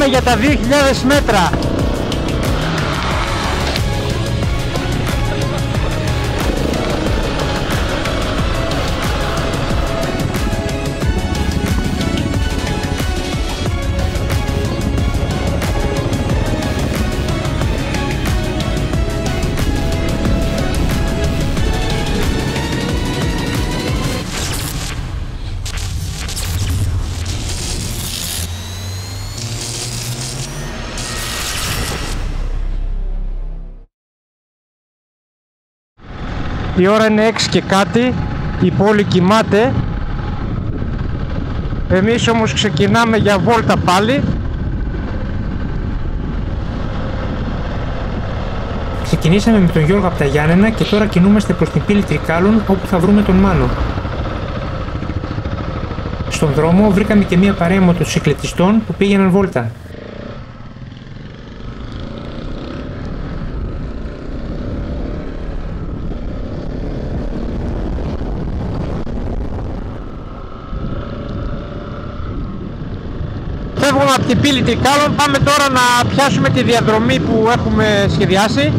ξεκινάμε για τα 2.000 μέτρα. Η ώρα είναι 6 και κάτι, η πόλη κοιμάται. Εμείς όμως ξεκινάμε για βόλτα πάλι. Ξεκινήσαμε με τον Γιώργο από τα Γιάννενα και τώρα κινούμαστε προς την πύλη Τρικάλων, όπου θα βρούμε τον Μάνο. Στον δρόμο βρήκαμε και μία παρέα μοτοσυκλετιστών που πήγαιναν βόλτα. Φεύγουμε από την πύλη Τρικάλων, πάμε τώρα να πιάσουμε τη διαδρομή που έχουμε σχεδιάσει.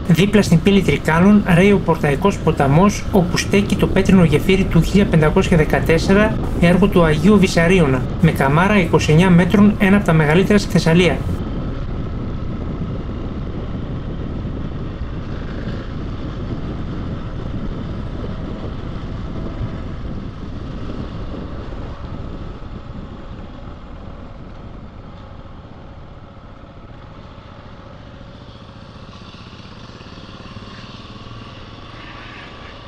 Δίπλα στην πύλη Τρικάλων ρέει ο Πορταϊκός ποταμός, όπου στέκει το πέτρινο γεφύρι του 1514, έργο του Αγίου Βυσαρίωνα, με καμάρα 29 μέτρων, ένα από τα μεγαλύτερα στη Θεσσαλία.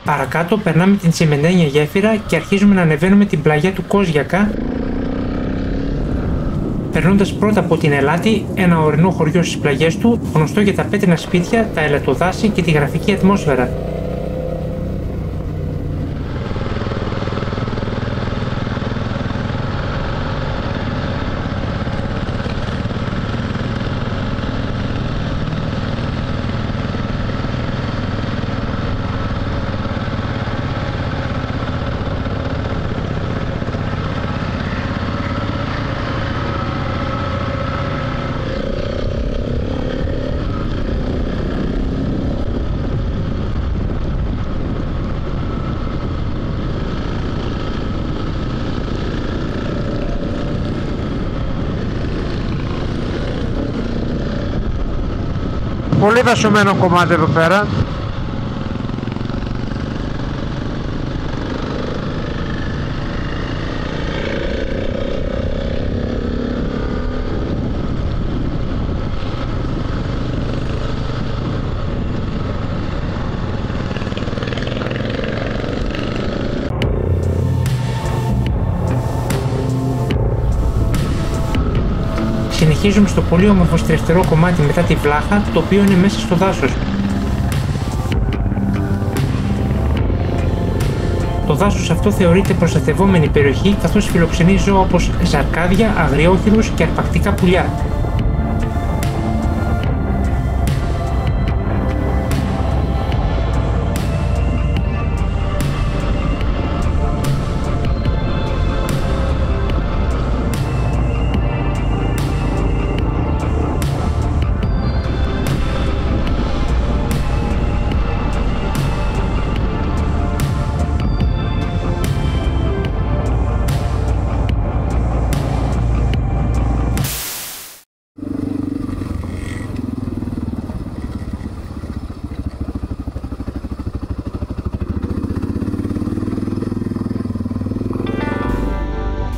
Παρακάτω περνάμε την τσιμεντένια γέφυρα και αρχίζουμε να ανεβαίνουμε την πλαγιά του Κόζιακα, περνώντας πρώτα από την Ελάτη, ένα ορεινό χωριό στις πλαγιές του, γνωστό για τα πέτρινα σπίτια, τα ελαττοδάση και τη γραφική ατμόσφαιρα. Πολύ δασωμένο κομμάτι εδώ πέρα. Συνεχίζουμε στο πολύ όμορφο στριφτερό κομμάτι μετά τη βλάχα, το οποίο είναι μέσα στο δάσος. Το δάσος αυτό θεωρείται προστατευόμενη περιοχή, καθώς φιλοξενεί ζώα όπως ζαρκάδια, αγριόχειρους και αρπακτικά πουλιά.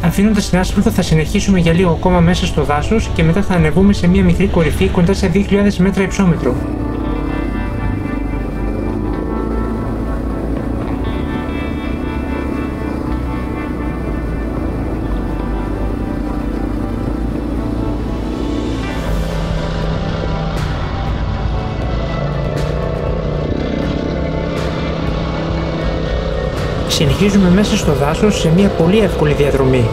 Αφήνοντας την Άσπρηθο θα συνεχίσουμε για λίγο ακόμα μέσα στο δάσος και μετά θα ανεβούμε σε μια μικρή κορυφή κοντά σε 2.000 μέτρα υψόμετρο. Συνεχίζουμε μέσα στο δάσος σε μια πολύ εύκολη διαδρομή.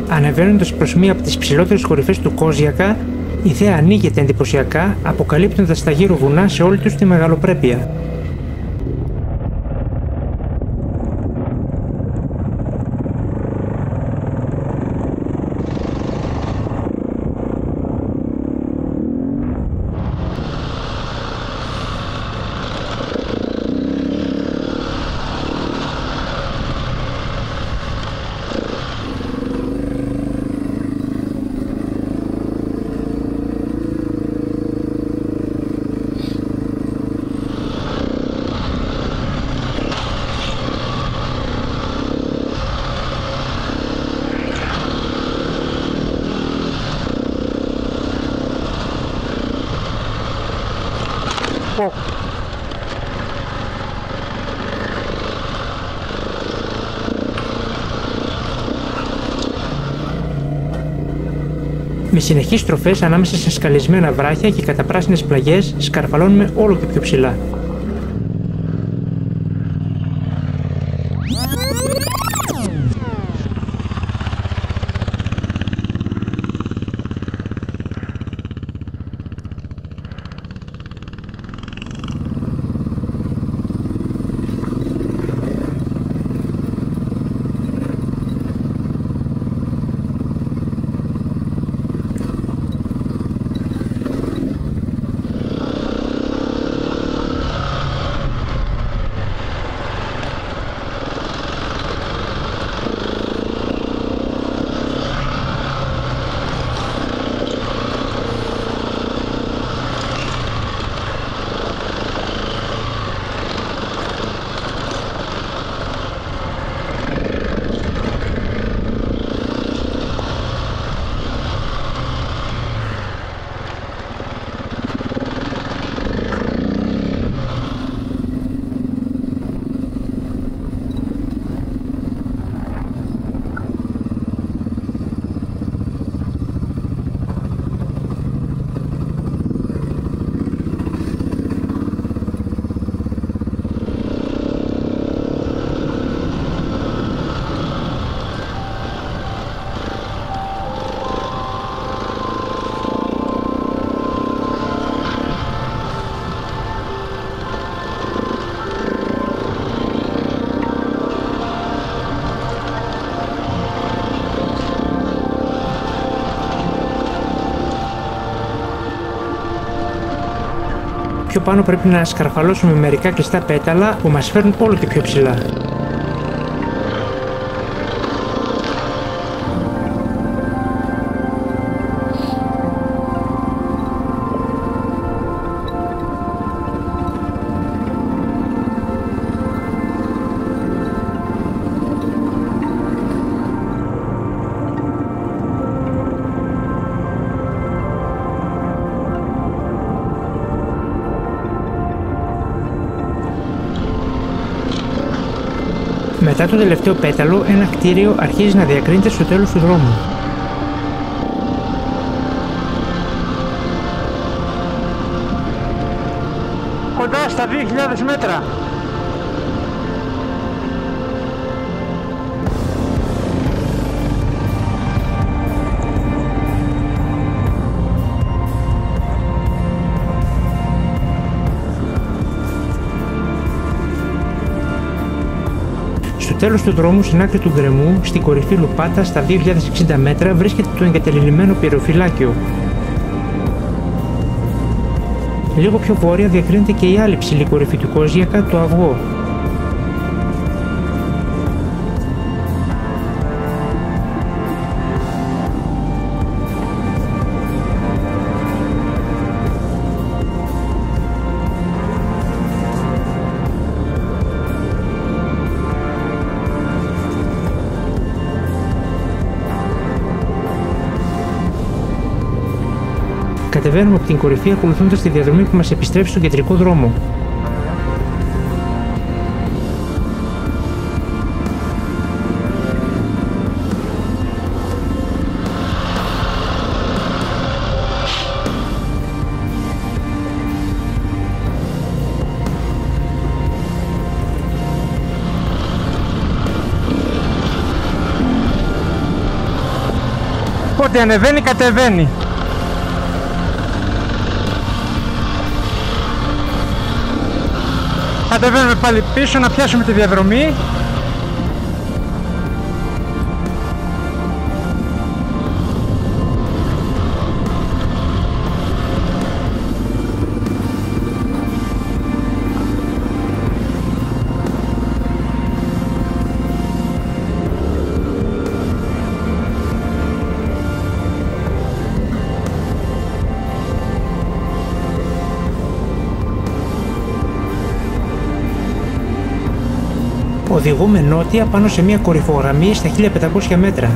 Ανεβαίνοντας προς μία από τις ψηλότερες κορυφές του Κόζιακα, η θέα ανοίγεται εντυπωσιακά, αποκαλύπτοντας τα γύρω βουνά σε όλη τους τη μεγαλοπρέπεια. Με συνεχείς στροφές ανάμεσα σε σκαλισμένα βράχια και καταπράσινες πλαγιές σκαρφαλώνουμε όλο και πιο ψηλά. Πιο πάνω πρέπει να σκαρφαλώσουμε μερικά κλειστά πέταλα που μας φέρνουν όλο και πιο ψηλά. Μετά το τελευταίο πέταλο, ένα κτίριο αρχίζει να διακρίνεται στο τέλος του δρόμου. Κοντά στα 2.000 μέτρα. Στο τέλος του δρόμου, στην άκρη του γκρεμού, στην κορυφή Λουπάτα, στα 2.060 μέτρα, βρίσκεται το εγκατελειμμένο πυροφυλάκιο. Λίγο πιο βόρεια διακρίνεται και η άλλη ψηλή κορυφή του Κόζιακα, το Αυγό. Κατεβαίνουμε από την κορυφή ακολουθώντας τη διαδρομή που μας επιστρέφει στον κεντρικό δρόμο. Ό,τι ανεβαίνει κατεβαίνει. Κατεβαίνουμε πάλι πίσω να πιάσουμε τη διαδρομή. Οδηγούμε νότια πάνω σε μια κορυφογραμμή στα 1500 μέτρα.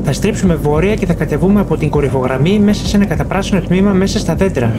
Θα στρίψουμε βόρεια και θα κατεβούμε από την κορυφογραμμή μέσα σε ένα καταπράσινο τμήμα μέσα στα δέντρα.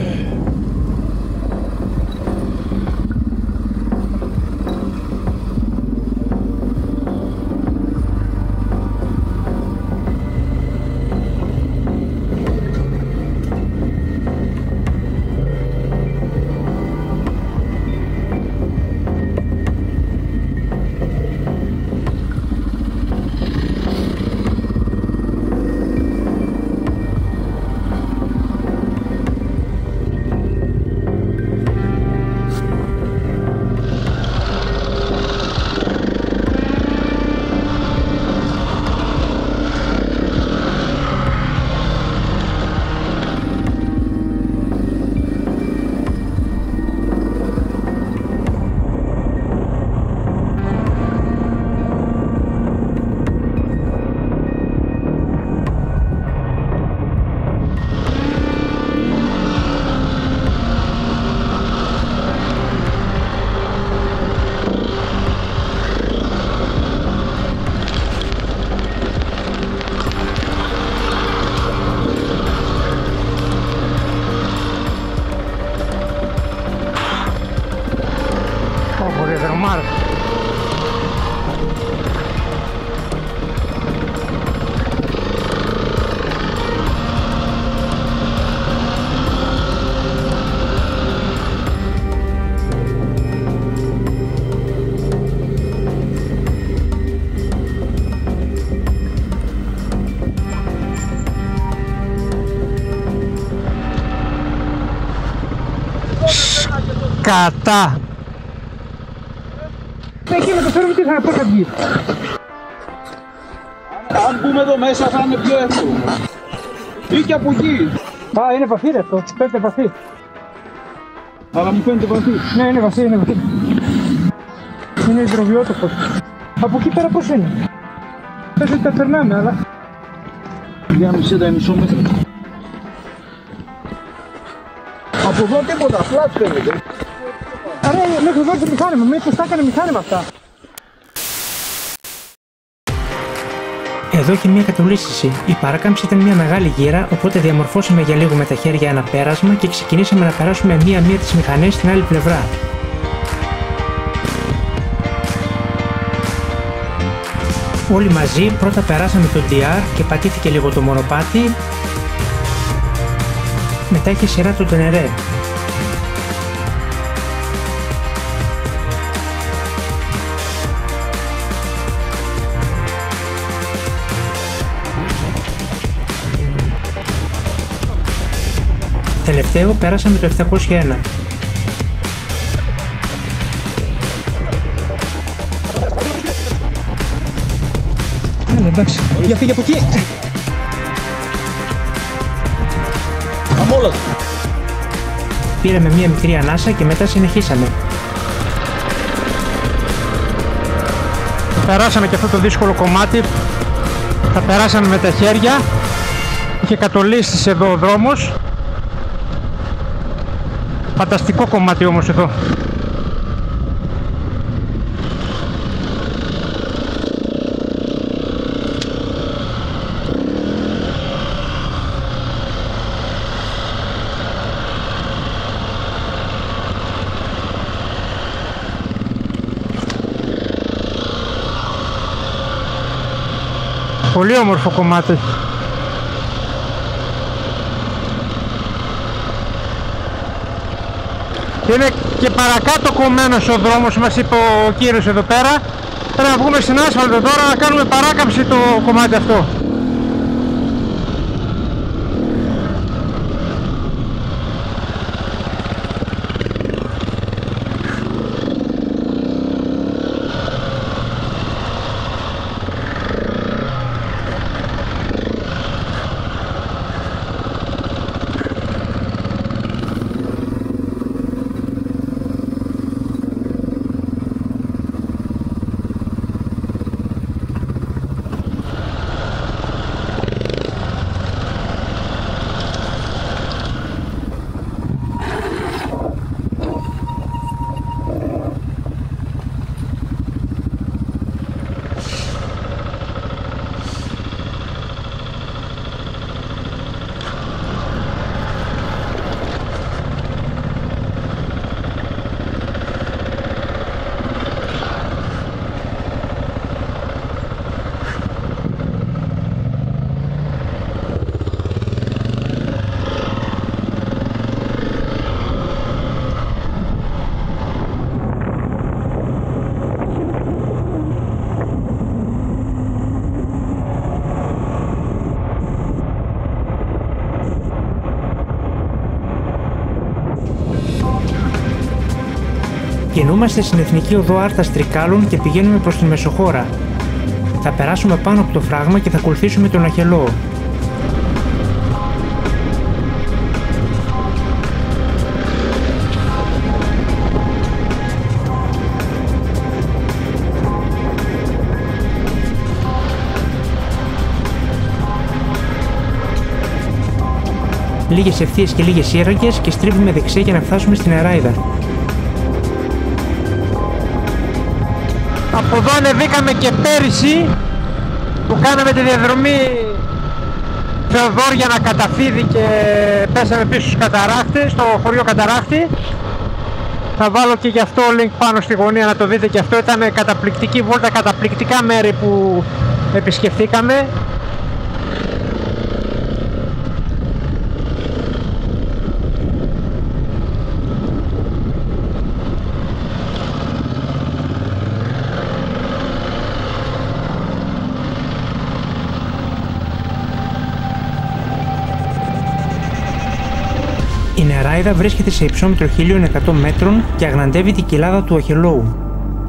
Κατά! Εκεί με το φέρουμε τι θα πω θα βγει. Αν μπούμε εδώ μέσα θα είναι πιο εύκολο. Ή και από εκεί. Α, είναι βαθύ ρε αυτό. Φαίνεται βαθύ. Αλλά μου φαίνεται βαθύ. Ναι, είναι βαθύ, είναι βαθύ. Είναι υδροβιότοπος. Από εκεί πέρα πώς είναι. Πες ότι τα περνάμε, αλλά... Για να μισέ τα μισό μέτρα. Από εδώ τίποτα, απλά φαίνεται. Άρα μέχρι εδώ το μηχάνημα, μήπως τα έκανε μηχάνημα αυτά. Εδώ έχει μια κατολίσθηση. Η παράκαμψη ήταν μια μεγάλη γύρα, οπότε διαμορφώσαμε για λίγο με τα χέρια ένα πέρασμα και ξεκινήσαμε να περάσουμε μία-μία τις μηχανές στην άλλη πλευρά. Όλοι μαζί πρώτα περάσαμε το DR και πατήθηκε λίγο το μονοπάτι, μετά είχε σειρά το Τενερέ. Τελευταίο πέρασαμε το 701. Εντάξει, για φύγε από εκεί. Αμόλα. Πήραμε μία μικρή ανάσα και μετά συνεχίσαμε. Περάσαμε και αυτό το δύσκολο κομμάτι. Θα περάσαμε με τα χέρια. Είχε κατολίσει εδώ ο δρόμος. Φανταστικό κομμάτι όμως εδώ. Πολύ όμορφο κομμάτι. Είναι και παρακάτω κομμένος ο δρόμος, μας είπε ο κύριος εδώ πέρα. Πρέπει να βγούμε στην άσφαλτο τώρα να κάνουμε παράκαμψη το κομμάτι αυτό. Κινούμαστε στην Εθνική Οδό Άρτας Τρικάλων και πηγαίνουμε προς τη Μεσοχώρα. Θα περάσουμε πάνω από το φράγμα και θα ακολουθήσουμε τον Αχελώο. Λίγες ευθείες και λίγες σύραγγες και στρίβουμε δεξιά για να φτάσουμε στην Εράιδα. Από εδώ ανεβήκαμε και πέρυσι που κάναμε τη διαδρομή Θεοδόρια να Καταφίδη και πέσαμε πίσω στους Καταράχτες, στο χωριό Καταράχτη. Θα βάλω και γι' αυτό link πάνω στη γωνία να το δείτε και αυτό. Ήταν καταπληκτική βόλτα, καταπληκτικά μέρη που επισκεφθήκαμε. Η Νεράιδα βρίσκεται σε υψόμετρο 1100 μέτρων και αγναντεύει την κοιλάδα του Αχελώου.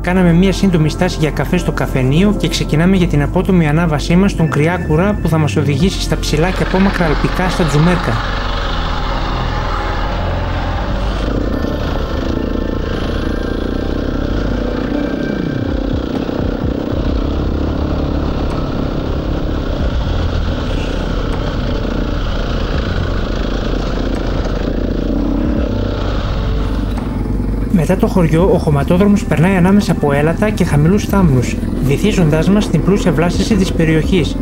Κάναμε μία σύντομη στάση για καφέ στο καφενείο και ξεκινάμε για την απότομη ανάβασή μας στον Κρυάκουρα που θα μας οδηγήσει στα ψηλά και απόμακρα αλπικά στα Τζουμέρκα. Μετά το χωριό, ο χωματόδρομος περνάει ανάμεσα από έλατα και χαμηλούς θάμνους, βυθίζοντάς μας στην πλούσια βλάστηση της περιοχής.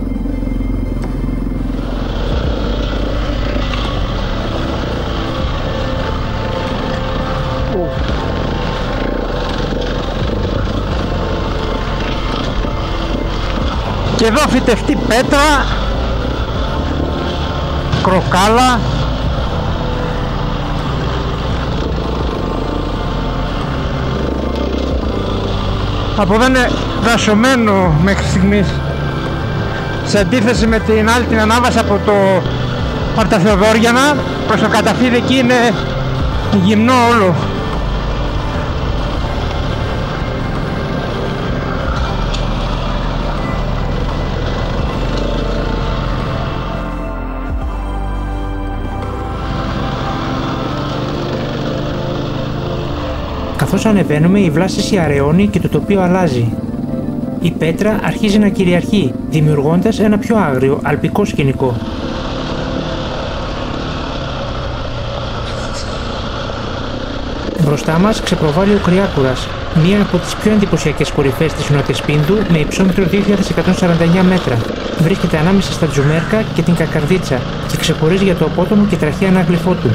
Και εδώ φυτευτεί πέτρα, κροκάλα. Από εδώ είναι δασωμένο μέχρι στιγμής, σε αντίθεση με την άλλη την ανάβαση από το από τα Θεοδόριανα προς το καταφύδι, εκεί είναι γυμνό όλο. Καθώς ανεβαίνουμε, η βλάστηση αραιώνει και το τοπίο αλλάζει. Η πέτρα αρχίζει να κυριαρχεί, δημιουργώντας ένα πιο άγριο, αλπικό σκηνικό. Μπροστά μας ξεπροβάλλει ο Κρυάκουρας, μία από τις πιο εντυπωσιακές κορυφές της Νότιας Πίνδου με υψόμετρο 2.149 μέτρα. Βρίσκεται ανάμεσα στα Τζουμέρκα και την Κακαρδίτσα και ξεχωρίζει για το απότομο και τραχή ανάγλυφό του.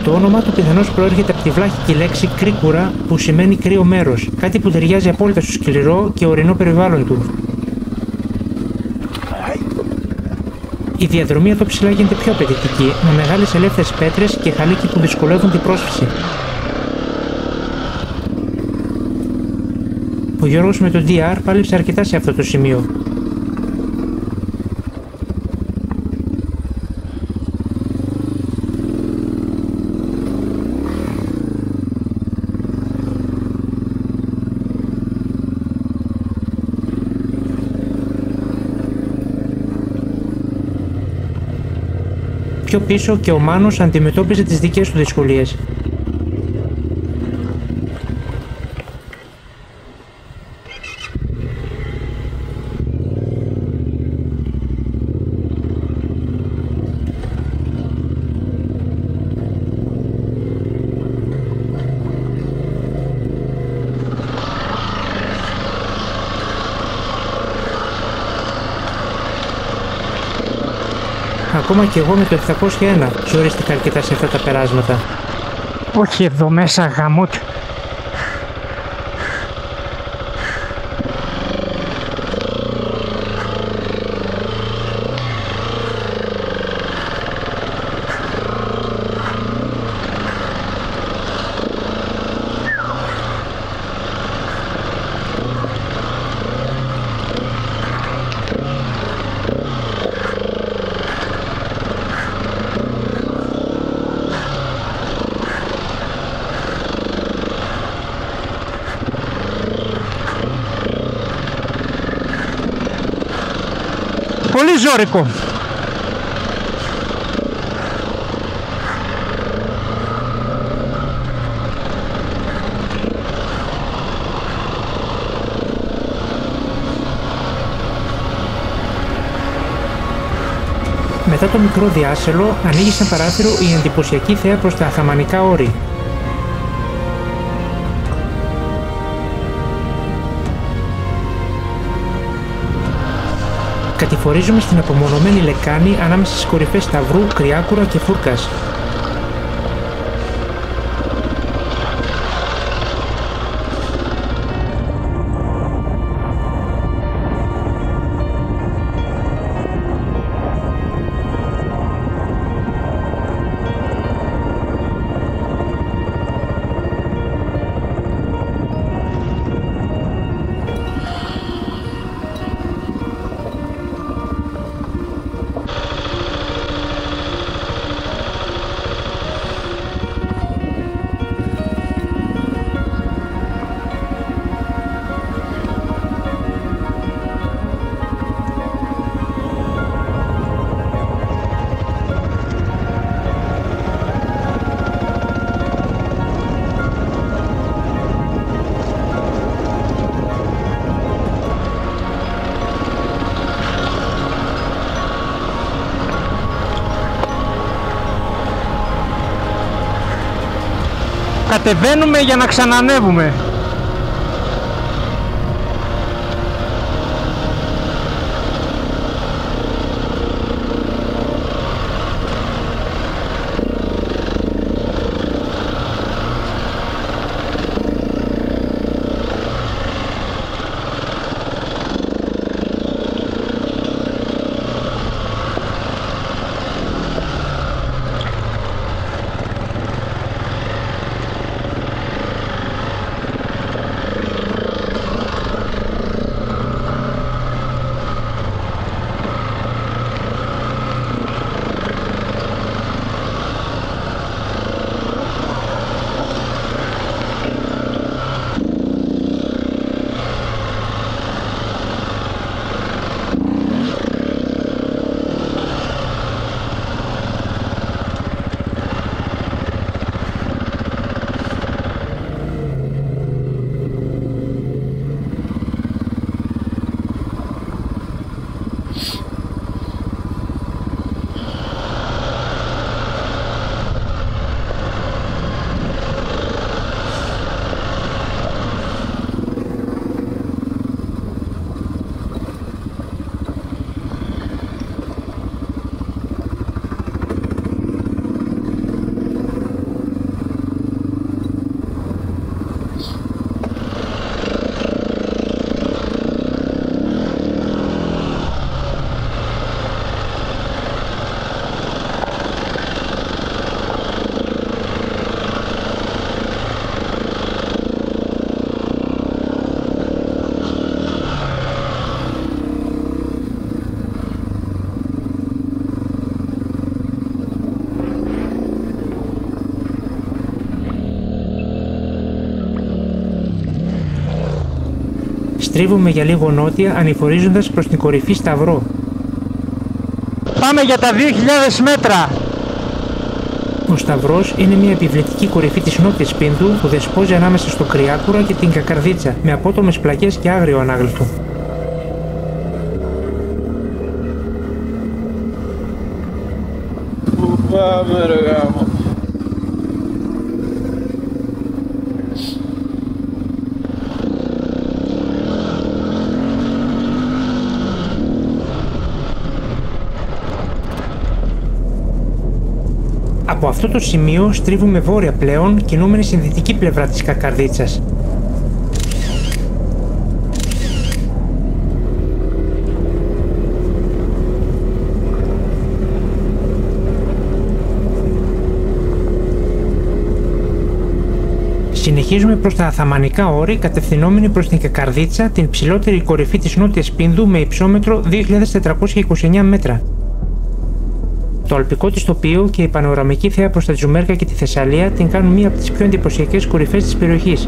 Το όνομα του πιθανώς προέρχεται από τη βλάχικη λέξη κρίκουρα που σημαίνει κρύο μέρος, κάτι που ταιριάζει απόλυτα στο σκληρό και ορεινό περιβάλλον του. Η διαδρομή εδώ ψηλά γίνεται πιο απαιτητική, με μεγάλες ελεύθερες πέτρες και χαλίκι που δυσκολεύουν την πρόσφυση. Ο Γιώργος με το DR πάλεψε αρκετά σε αυτό το σημείο. Πιο πίσω και ο Μάνος αντιμετώπιζε τις δικές του δυσκολίες. Ακόμα και εγώ με το 701 ζορίστηκα αρκετά σε αυτά τα περάσματα. Όχι εδώ μέσα, γαμότ. Πολύ ζώρικο. Μετά το μικρό διάσελο ανοίγει σε παράθυρο η εντυπωσιακή θέα προς τα Αθαμανικά όρη. Κατηφορίζουμε στην απομονωμένη λεκάνη ανάμεσα στις κορυφές Σταυρού, Κρυάκουρα και Φούρκας. Κατεβαίνουμε για να ξανανεύουμε. Στρίβουμε για λίγο νότια, ανηφορίζοντας προς την κορυφή Σταυρό. Πάμε για τα 2.000 μέτρα. Ο Σταυρός είναι μια επιβλητική κορυφή της Νότιας Πίνδου που δεσπόζει ανάμεσα στο Κρυάκουρα και την Κακαρδίτσα, με απότομες πλαγιές και άγριο ανάγλυφο. Πάμε ρε γάμο. Από αυτό το σημείο στρίβουμε βόρεια πλέον, κινούμενη στην δυτική πλευρά της Κακαρδίτσας. Συνεχίζουμε προς τα Αθαμανικά όρη, κατευθυνόμενοι προς την Κακαρδίτσα, την ψηλότερη κορυφή της Νότιας Πίνδου με υψόμετρο 2.429 μέτρα. Το αλπικό της τοπίο και η πανοραμική θέα προς τα Τζουμέρκα και τη Θεσσαλία την κάνουν μία από τις πιο εντυπωσιακές κορυφές της περιοχής.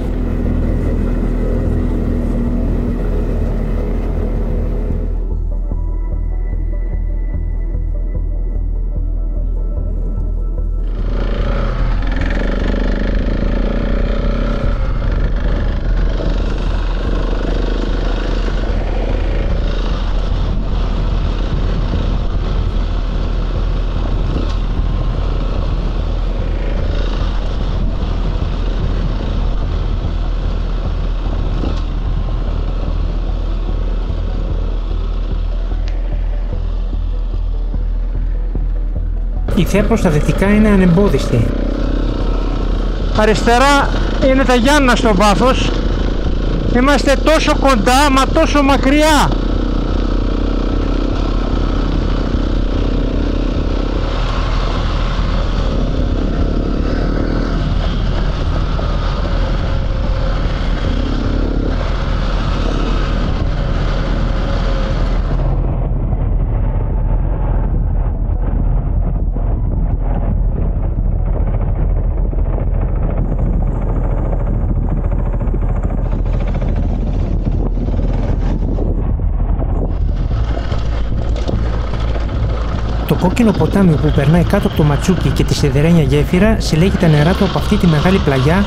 Η θέα προς τα δυτικά είναι ανεμπόδιστη. Αριστερά είναι τα Γιάννα στο βάθος. Είμαστε τόσο κοντά, μα τόσο μακριά. Το κόκκινο ποτάμι που περνάει κάτω από το Ματσούκι και τη σιδερένια γέφυρα συλλέγει τα νερά του από αυτή τη μεγάλη πλαγιά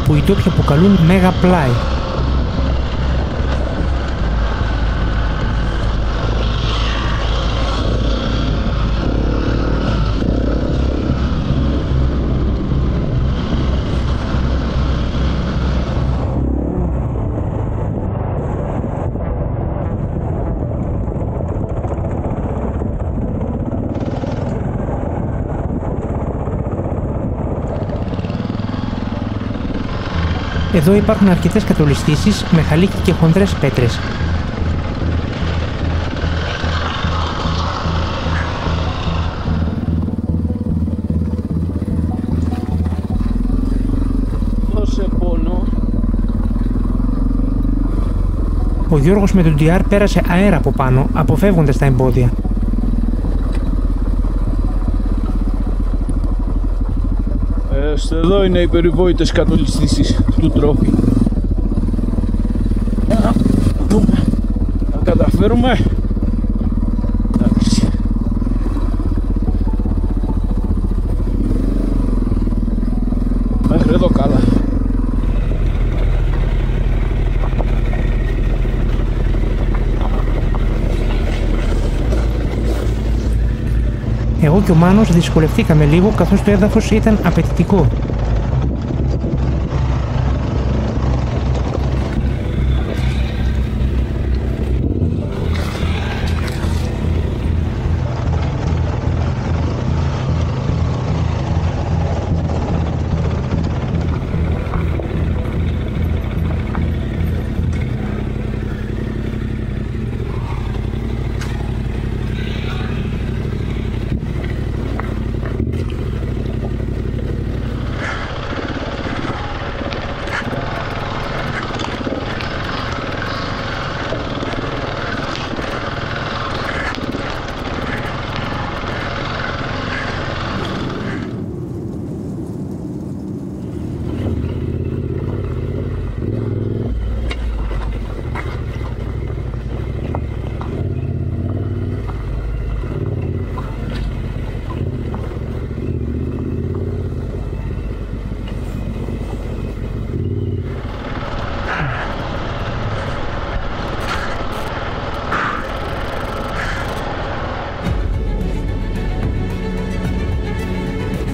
που οι ντόπιοι αποκαλούν Μέγα Πλάι. Εδώ υπάρχουν αρκετές κατολιστήσεις με χαλίκι και χοντρές πέτρες. Δώσε πόνο. Ο Γιώργος με τον DR πέρασε αέρα από πάνω, αποφεύγοντας τα εμπόδια. Εδώ είναι οι περιβόητες κατολιστήσεις του τρόπου. Να δούμε. Θα καταφέρουμε. Εντάξει. Μέχρι εδώ καλά. Εγώ και ο Μάνος δυσκολευτήκαμε λίγο καθώς το έδαφος ήταν απαιτητικό.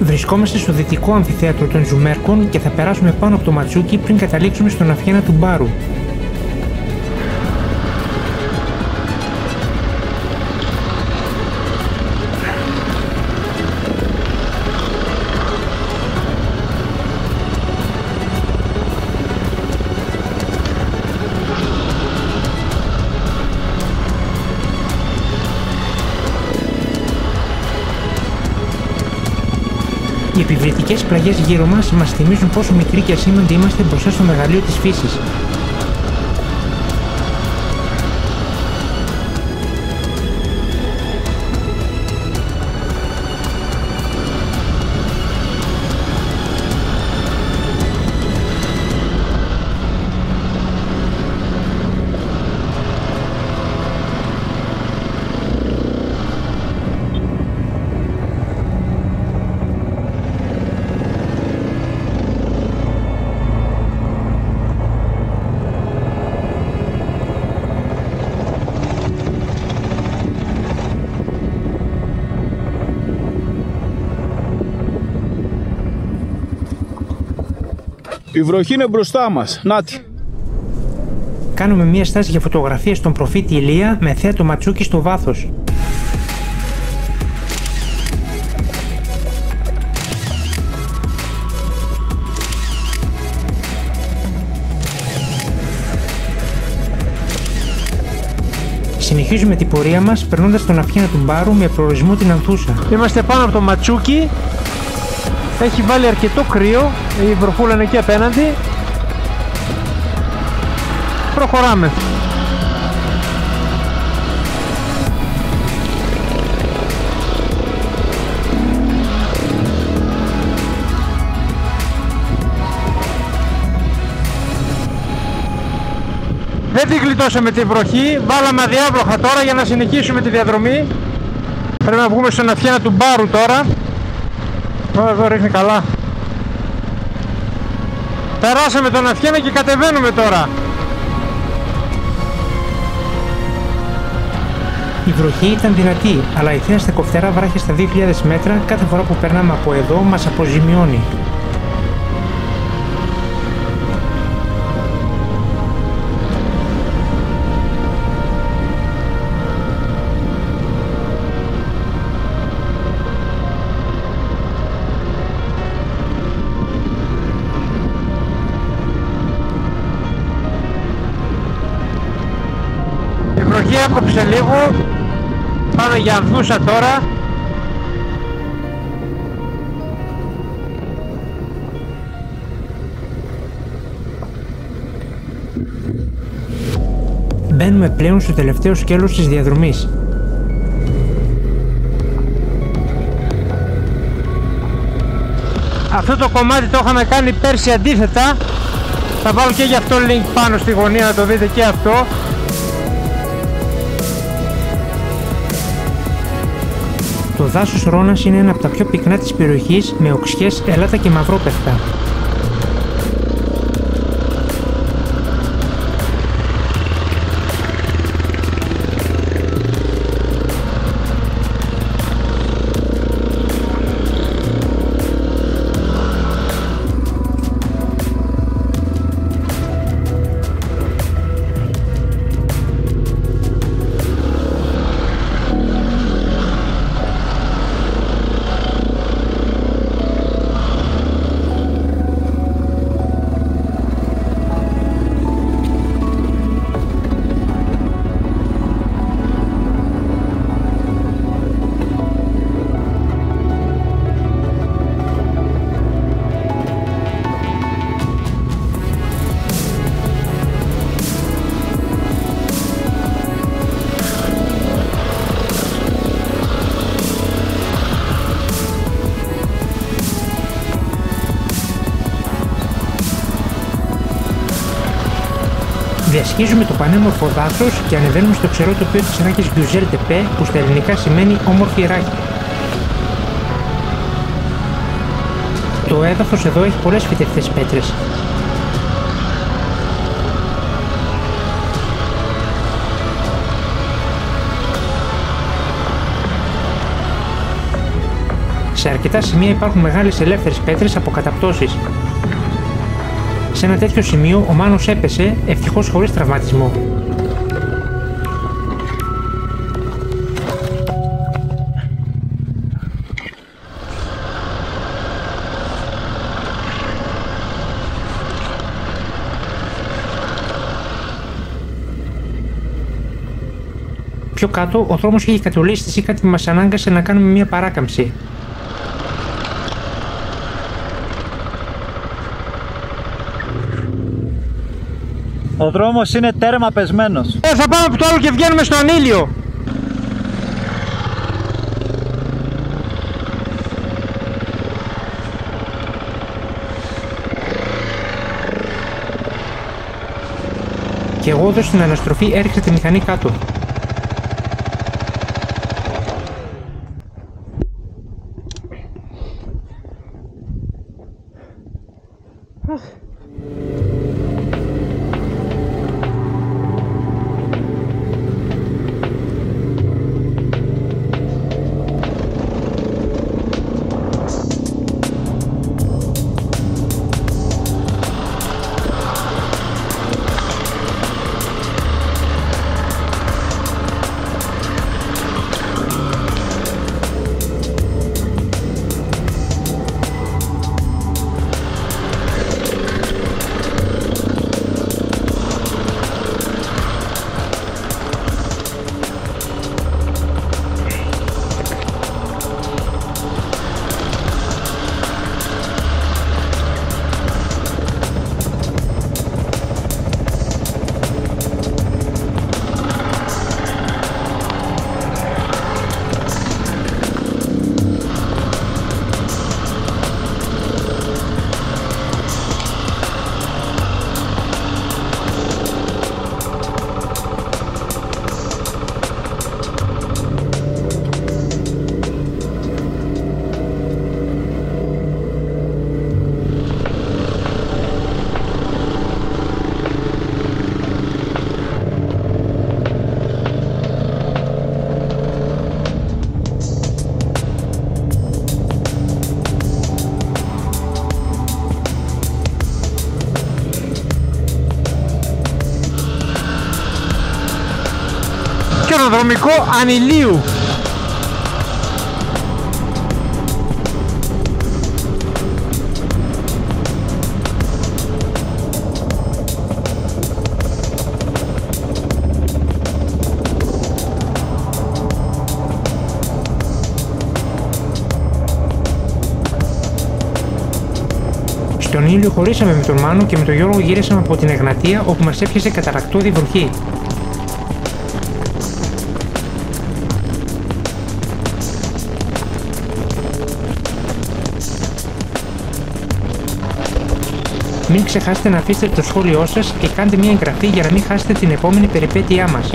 Βρισκόμαστε στο δυτικό αμφιθέατρο των Ζουμέρκων και θα περάσουμε πάνω από το Ματσούκι πριν καταλήξουμε στον Αφιένα του Μπάρου. Οι επιβλητικές πλαγιές γύρω μας θυμίζουν πόσο μικροί και ασήμαντοι είμαστε μπροστά στο μεγαλείο της φύσης. Η βροχή είναι μπροστά μας. Νάτι. Κάνουμε μια στάση για φωτογραφία στον προφήτη Ηλία με θέα το Ματσούκι στο βάθος. Συνεχίζουμε την πορεία μας περνώντας τον Αφιένα του Μπάρου με προορισμό την Ανθούσα. Είμαστε πάνω από το Ματσούκι. Έχει βάλει αρκετό κρύο, η βροχούλα είναι εκεί απέναντι. Προχωράμε. Δεν την γλιτώσαμε την βροχή, βάλαμε αδιάβροχα τώρα για να συνεχίσουμε τη διαδρομή. Πρέπει να βγούμε στον Αφιένα του Μπάρου τώρα. Εδώ ρίχνει καλά. Περάσαμε τον Αφιένα και κατεβαίνουμε τώρα. Η βροχή ήταν δυνατή, αλλά η θέα στα κοφτερά βράχια στα 2.000 μέτρα κάθε φορά που περνάμε από εδώ μας αποζημιώνει. Η βροχή έκοψε λίγο. Πάμε για Ανθούσα τώρα. Μπαίνουμε πλέον στο τελευταίο σκέλος της διαδρομής. Αυτό το κομμάτι το είχαμε κάνει πέρσι αντίθετα. Θα βάλω και γι' αυτό link πάνω στη γωνία να το δείτε και αυτό. Το δάσος Ρώνας είναι ένα από τα πιο πυκνά της περιοχής με οξιές, έλατα και μαυρόπευτα. Διασχίζουμε το πανέμορφο δάσος και ανεβαίνουμε στο ξερό τοπίο της Ράχης Γκιουζέλ Τεπέ, που στα ελληνικά σημαίνει όμορφη ράχη. Το έδαφος εδώ έχει πολλές φυτευτές πέτρες. Σε αρκετά σημεία υπάρχουν μεγάλες ελεύθερες πέτρες από καταπτώσεις. Σε ένα τέτοιο σημείο ο Μάνος έπεσε, ευτυχώς χωρίς τραυματισμό. Πιο κάτω, ο δρόμος είχε κατολίσθηση, κάτι που μας ανάγκασε να κάνουμε μια παράκαμψη. Ο δρόμος είναι τέρμα πεσμένος. Θα πάμε από το άλλο και βγαίνουμε στον ήλιο. Και εγώ εδώ στην αναστροφή έριξα τη μηχανή κάτω. Χειροδρομικό ανηλίου. Στον ήλιο χωρίσαμε με τον Μάνο και με τον Γιώργο γυρίσαμε από την Εγνατία, όπου μας έπιασε καταρακτώδη βροχή. Μην ξεχάσετε να αφήσετε το σχόλιο σας και κάντε μια εγγραφή για να μην χάσετε την επόμενη περιπέτειά μας.